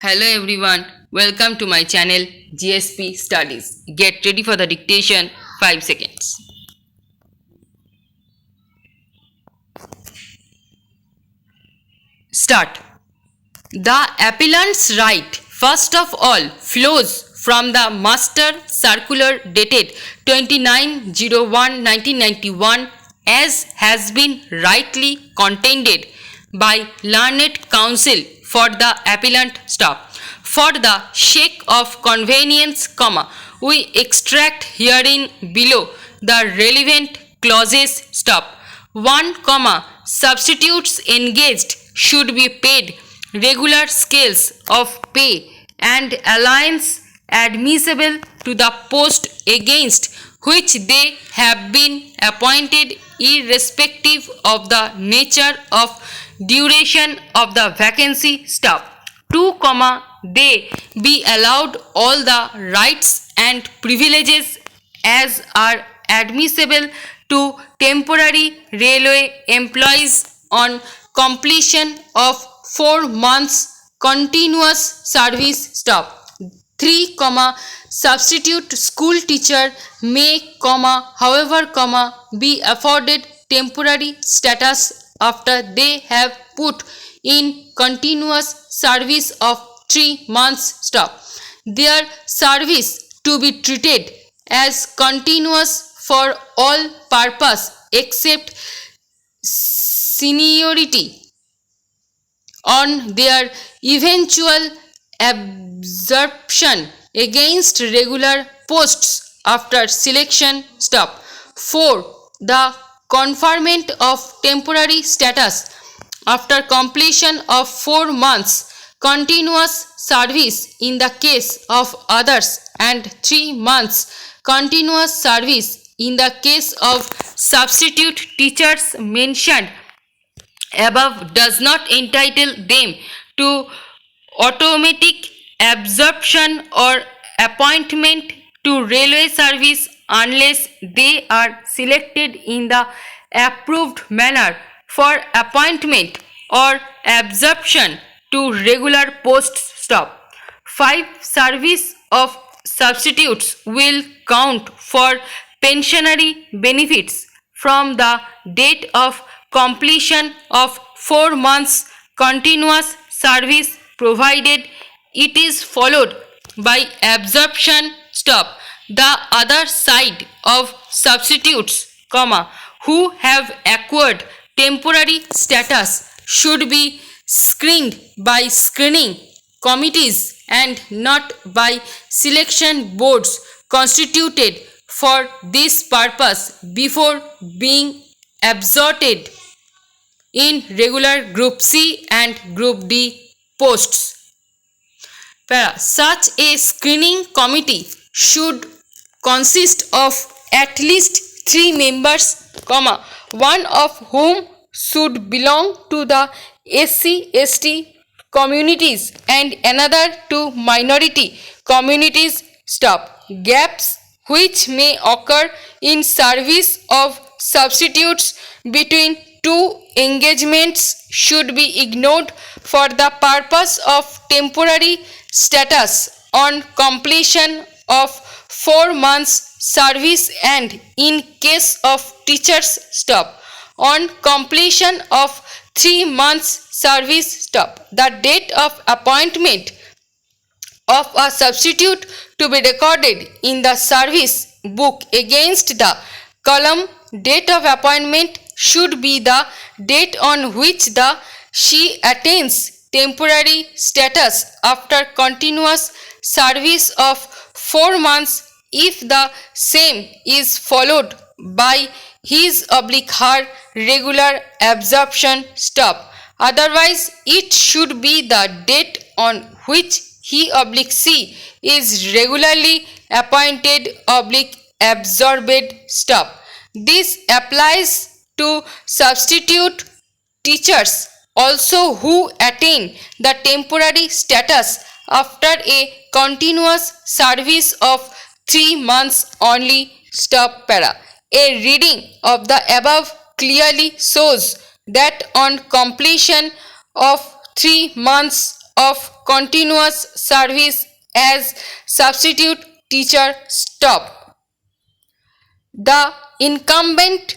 Hello everyone, welcome to my channel GSP Studies. Get ready for the dictation. 5 seconds. Start. The appellant's right, first of all, flows from the Master Circular dated 29/01/1991 as has been rightly contended by learned counsel for the appellant. Stop. For the sake of convenience, we extract herein below the relevant clauses. Stop. 1, substitutes engaged should be paid regular scales of pay and allowance admissible to the post against which they have been appointed, irrespective of the nature of duration of the vacancy. Stop. 2, they be allowed all the rights and privileges as are admissible to temporary railway employees on completion of 4 months continuous service. Stop. 3, substitute school teacher may, however, be afforded temporary status after they have put in continuous service of 3 months. Stop. Their service to be treated as continuous for all purpose except seniority on their eventual absorption against regular posts after selection. Stop. 4, the conferment of temporary status after completion of 4 months continuous service in the case of others and 3 months continuous service in the case of substitute teachers mentioned above does not entitle them to automatic absorption or appointment to railway service unless they are selected in the approved manner for appointment or absorption to regular posts. Stop. 5, service of substitutes will count for pensionary benefits from the date of completion of 4 months continuous service provided it is followed by absorption. Stop. The other side of substitutes, who have acquired temporary status should be screened by screening committees and not by selection boards constituted for this purpose before being absorbed in regular Group C and Group D posts. Such a screening committee should consist of at least 3 members, one of whom should belong to the SC/ST communities and another to minority communities. Stop. Gaps which may occur in service of substitutes between 2 engagements should be ignored for the purpose of temporary status on completion of 4 months service and in case of teachers. Stop. On completion of 3 months service. Stop. The date of appointment of a substitute to be recorded in the service book against the column date of appointment should be the date on which she attains temporary status after continuous service of 4 months if the same is followed by his/her regular absorption. Stop. Otherwise, it should be the date on which he/she is regularly appointed/absorbed. Stop. This applies to substitute teachers also who attain the temporary status after a continuous service of 3 months only. Stop. A reading of the above clearly shows that on completion of 3 months of continuous service as substitute teacher stop. The incumbent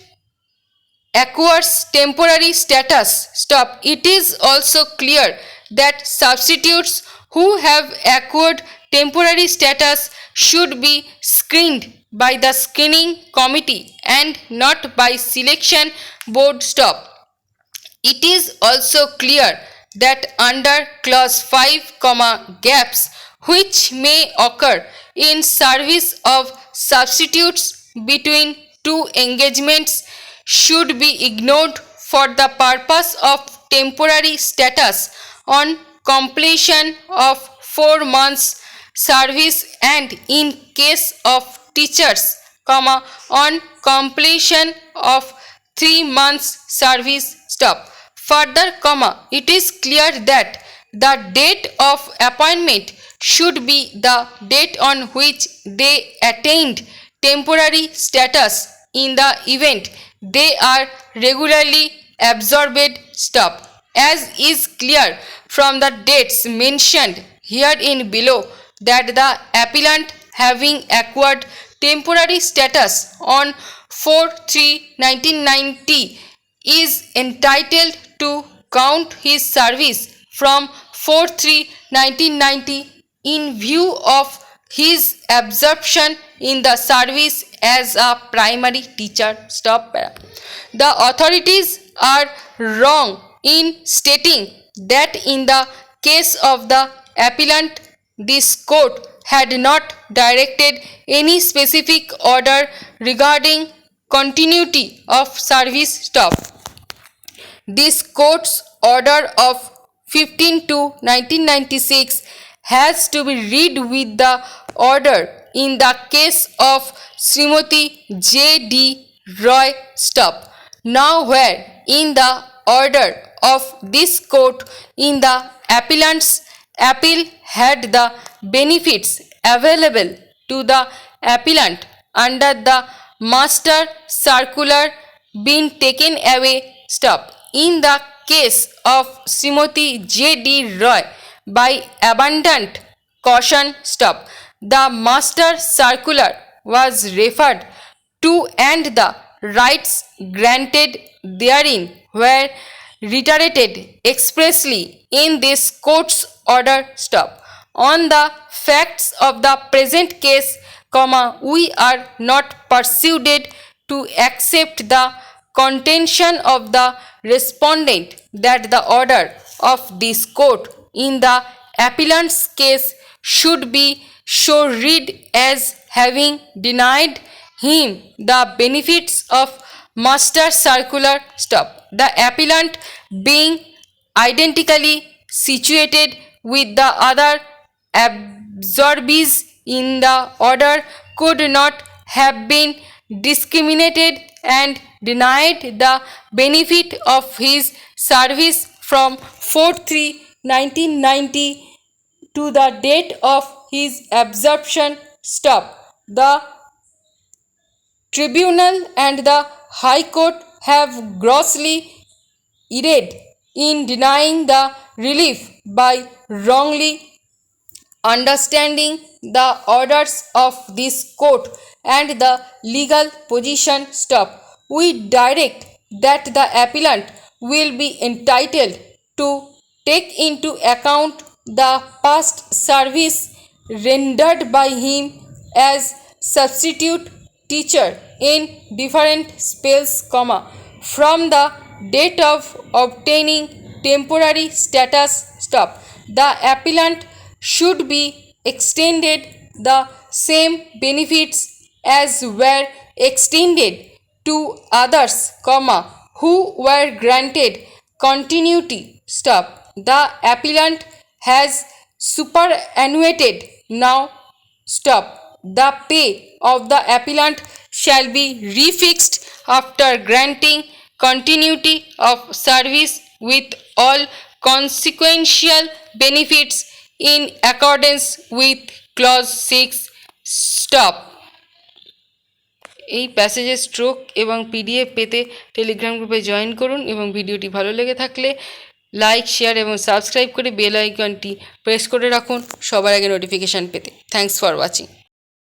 acquires temporary status stop. It is also clear that substitutes who have acquired temporary status should be screened by the screening committee and not by selection board stop. It is also clear that under clause 5, gaps which may occur in service of substitutes between two engagements should be ignored for the purpose of temporary status on completion of 4 months service and in case of teachers, on completion of 3 months service stop. Further, it is clear that the date of appointment should be the date on which they attained temporary status in the event they are regularly absorbed stop. As is clear from the dates mentioned herein below that the appellant having acquired temporary status on 4/3/1990 is entitled to count his service from 4/3/1990 in view of his absorption in the service as a primary teacher stop. The authorities are wrong in stating that in the case of the appellant this court had not directed any specific order regarding continuity of service stop. This court's order of 15/2/1996 has to be read with the order in the case of Srimati J.D. Roy stop. Now where in the order of this court in the appellant's appeal had the benefits available to the appellant under the master circular been taken away stop. In the case of Srimati J.D. Roy by abundant caution stop, the master circular was referred to and the rights granted therein were reiterated expressly in this court's order stop. On the facts of the present case, we are not persuaded to accept the contention of the respondent that the order of this court in the appellant's case should be so read as having denied him the benefits of master circular stop. The appellant being identically situated with the other absorbees in the order could not have been discriminated and denied the benefit of his service from 4/3/1990 to the date of his absorption stop. The tribunal and the High Court have grossly erred in denying the relief by wrongly understanding the orders of this court and the legal position stop. We direct that the appellant will be entitled to take into account the past service rendered by him as substitute teacher in different spells, from the date of obtaining temporary status stop. The appellant should be extended the same benefits as were extended to others, who were granted continuity stop. The appellant has superannuated now stop. The pay of the appellant shall be refixed after granting continuity of service with all consequential benefits in accordance with clause 6 stop. এই প্যাসেজের stroke এবং PDF পেতে Telegram গ্রুপে join করুন এবং ভিডিওটি ভালো লেগে থাকলে লাইক শেয়ার এবং সাবস্ক্রাইব করে বেল আইকনটি প্রেস করে রাখুন সবার আগে নোটিফিকেশান পেতে। Thanks for watching.